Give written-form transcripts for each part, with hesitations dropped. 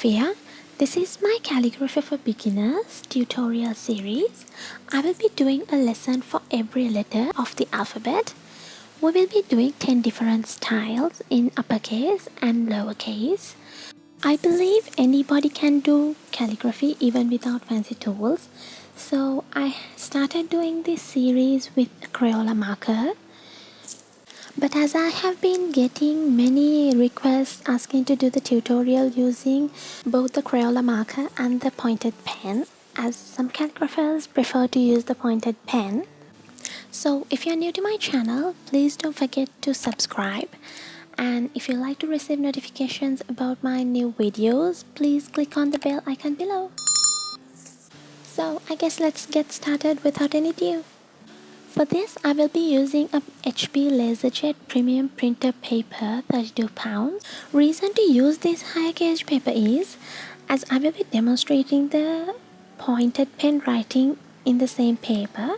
Sophia. This is my Calligraphy for Beginners tutorial series. I will be doing a lesson for every letter of the alphabet. We will be doing 10 different styles in uppercase and lowercase. I believe anybody can do calligraphy even without fancy tools. So I started doing this series with a Crayola marker. But as I have been getting many requests asking to do the tutorial using both the Crayola marker and the pointed pen, as some calligraphers prefer to use the pointed pen. So if you're new to my channel, please don't forget to subscribe. And if you like to receive notifications about my new videos, please click on the bell icon below. So I guess let's get started without any ado. For this, I will be using a HP LaserJet Premium Printer paper, 32 pounds. Reason to use this higher gauge paper is, as I will be demonstrating the pointed pen writing in the same paper,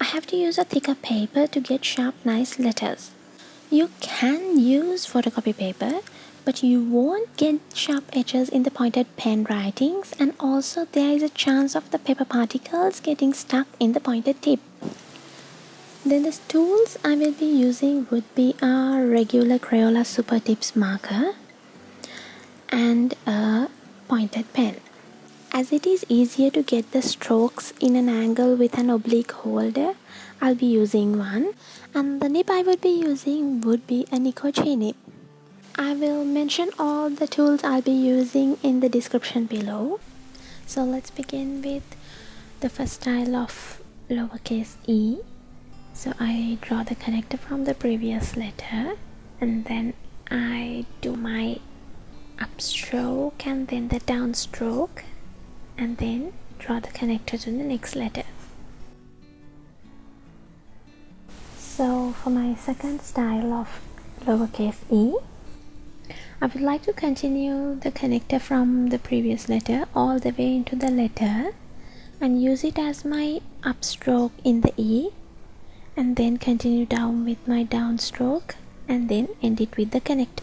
I have to use a thicker paper to get sharp, nice letters. You can use photocopy paper, but you won't get sharp edges in the pointed pen writings, and also there is a chance of the paper particles getting stuck in the pointed tip. Then the tools I will be using would be a regular Crayola supertips marker and a pointed pen. As it is easier to get the strokes in an angle with an oblique holder, I'll be using one. And the nib I would be using would be a Nicoche nib. I will mention all the tools I'll be using in the description below. So let's begin with the first style of lowercase e. So I draw the connector from the previous letter, and then I do my upstroke and then the downstroke, and then draw the connector to the next letter. So for my second style of lowercase e, I would like to continue the connector from the previous letter all the way into the letter and use it as my upstroke in the e, and then continue down with my downstroke and then end it with the connector.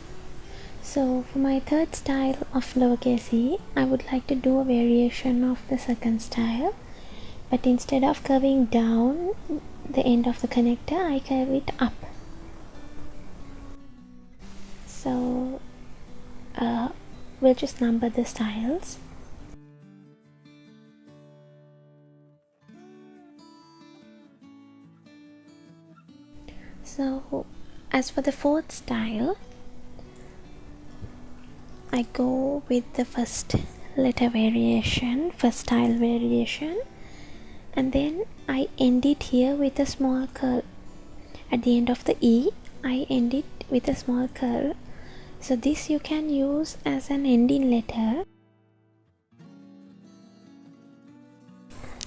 So for my third style of lowercase e, I would like to do a variation of the second style, but instead of curving down the end of the connector, I curve it up. So we'll just number the styles. So as for the fourth style, I go with the first letter variation, first style variation, and then I end it here with a small curl. At the end of the E, I end it with a small curl. So this you can use as an ending letter.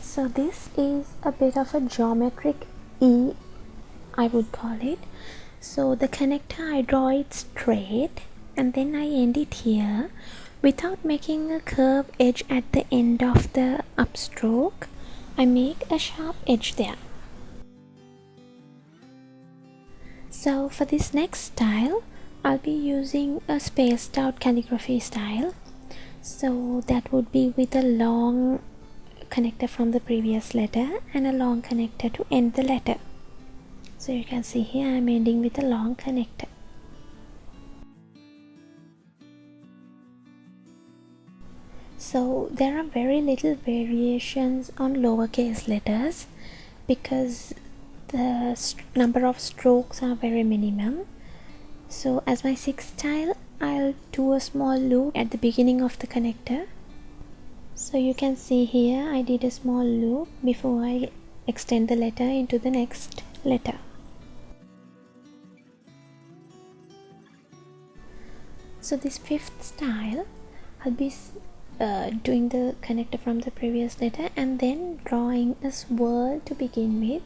So this is a bit of a geometric E, I would call it. So the connector, I draw it straight and then I end it here without making a curved edge at the end of the upstroke. I make a sharp edge there. So for this next style, I'll be using a spaced out calligraphy style. So that would be with a long connector from the previous letter and a long connector to end the letter. So you can see here I'm ending with a long connector. So there are very little variations on lowercase letters because the number of strokes are very minimum. So as my sixth style, I'll do a small loop at the beginning of the connector. So you can see here I did a small loop before I extend the letter into the next letter. So this fifth style, I'll be doing the connector from the previous letter and then drawing a swirl to begin with.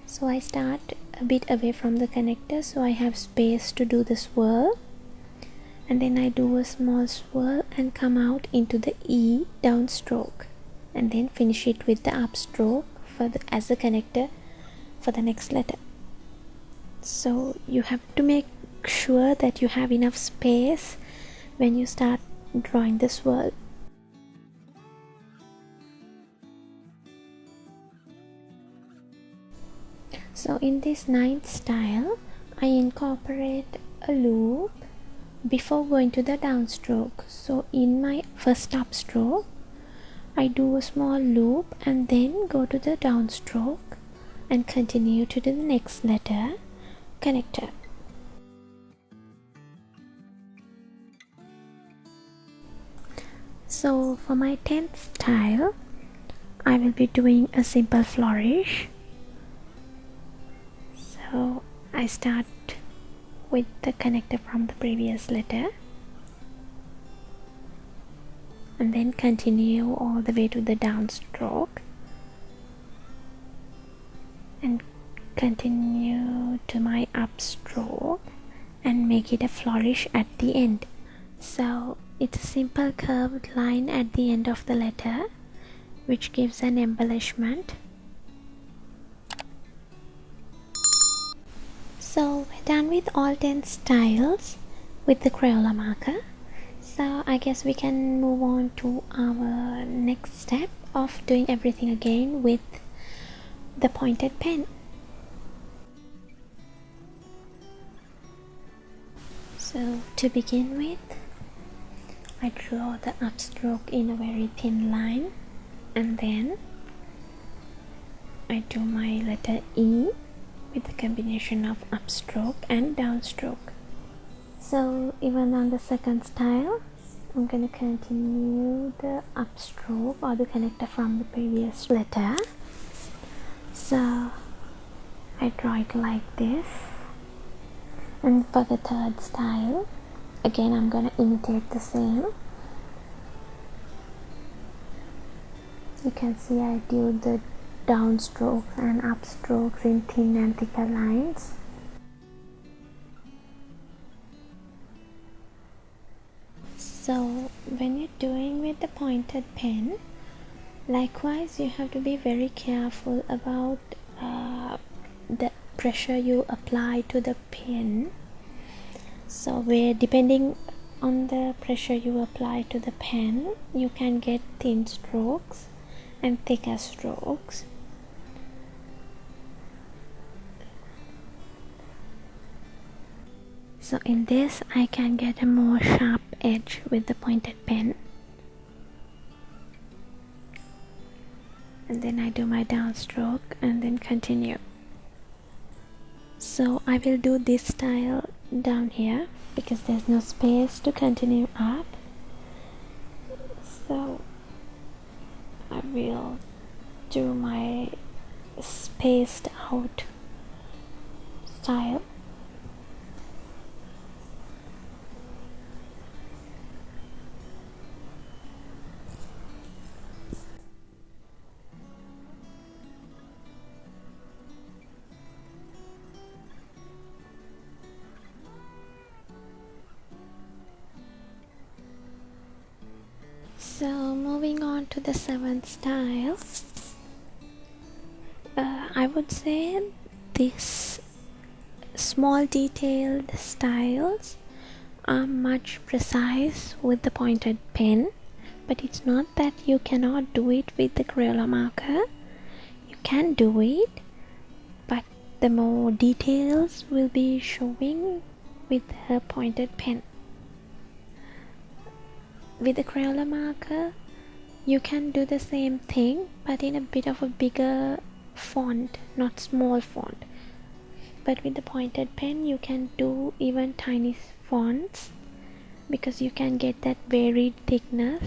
So I start a bit away from the connector so I have space to do the swirl, and then I do a small swirl and come out into the E downstroke and then finish it with the upstroke as the connector for the next letter. So you have to make sure that you have enough space when you start drawing the swirl. So in this ninth style, I incorporate a loop before going to the downstroke. So in my first upstroke, I do a small loop and then go to the downstroke and continue to the next letter connector. So for my 10th style, I will be doing a simple flourish. So I start with the connector from the previous letter and then continue all the way to the downstroke and continue to my upstroke and make it a flourish at the end. So it's a simple curved line at the end of the letter which gives an embellishment. So we're done with all 10 styles with the Crayola marker. So I guess we can move on to our next step of doing everything again with the pointed pen. So to begin with, I draw the upstroke in a very thin line and then I do my letter E with the combination of upstroke and downstroke. So even on the second style, I'm going to continue the upstroke or the connector from the previous letter. So I draw it like this. And for the third style, again I'm going to imitate the same. You can see I do the downstrokes and upstrokes in thin and thicker lines. So when you're doing with the pointed pen, likewise you have to be very careful about the pressure you apply to the pen. So where depending on the pressure you apply to the pen, you can get thin strokes and thicker strokes. So in this I can get a more sharp edge with the pointed pen. And then I do my downstroke and then continue. So I will do this style down here because there's no space to continue up. So I will do my spaced out style. So moving on to the 7th style, I would say these small detailed styles are much precise with the pointed pen, but it's not that you cannot do it with the Crayola marker. You can do it, but the more details will be showing with the pointed pen. With the Crayola marker, you can do the same thing but in a bit of a bigger font, not small font. But with the pointed pen, you can do even tiny fonts because you can get that varied thickness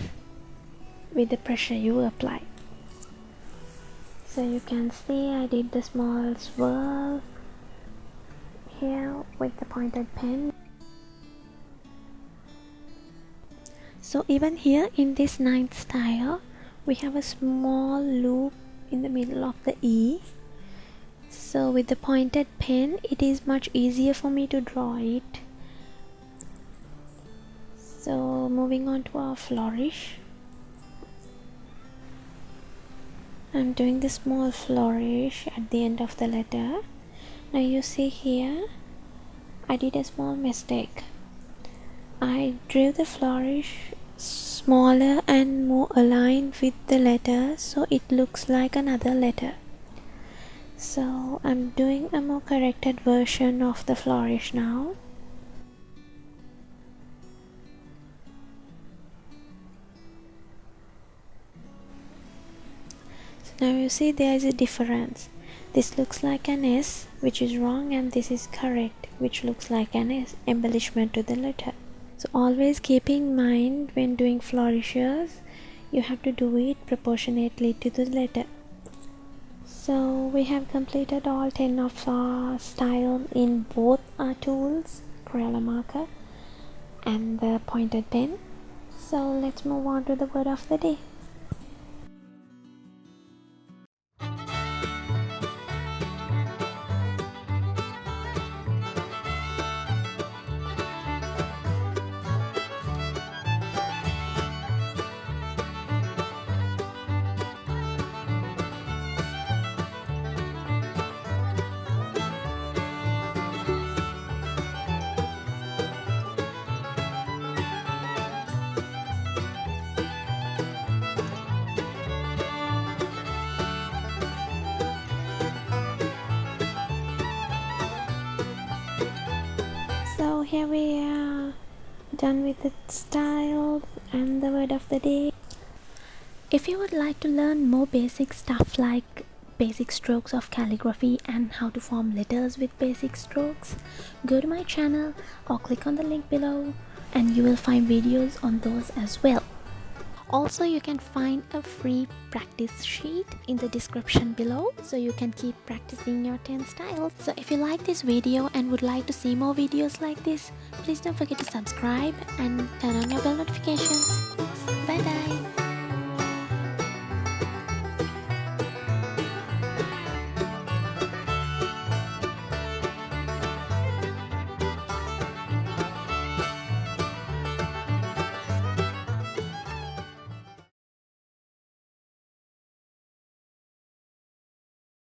with the pressure you apply. So you can see I did the small swirl here with the pointed pen. So even here in this 9th style, we have a small loop in the middle of the E. So with the pointed pen, it is much easier for me to draw it. So moving on to our flourish. I'm doing the small flourish at the end of the letter. Now you see here, I did a small mistake. I drew the flourish smaller and more aligned with the letter, so it looks like another letter. So I'm doing a more corrected version of the flourish now. So now you see there is a difference. This looks like an S, which is wrong, and this is correct, which looks like an S, embellishment to the letter. So always keep in mind when doing flourishes, you have to do it proportionately to the letter. So we have completed all 10 of our style in both our tools, Crayola marker and the pointed pen. So let's move on to the word of the day. So here we are done with the style and the word of the day. If you would like to learn more basic stuff like basic strokes of calligraphy and how to form letters with basic strokes, go to my channel or click on the link below and you will find videos on those as well. Also, you can find a free practice sheet in the description below, so you can keep practicing your 10 styles. So if you like this video and would like to see more videos like this, please don't forget to subscribe and turn on your bell notifications. Bye bye.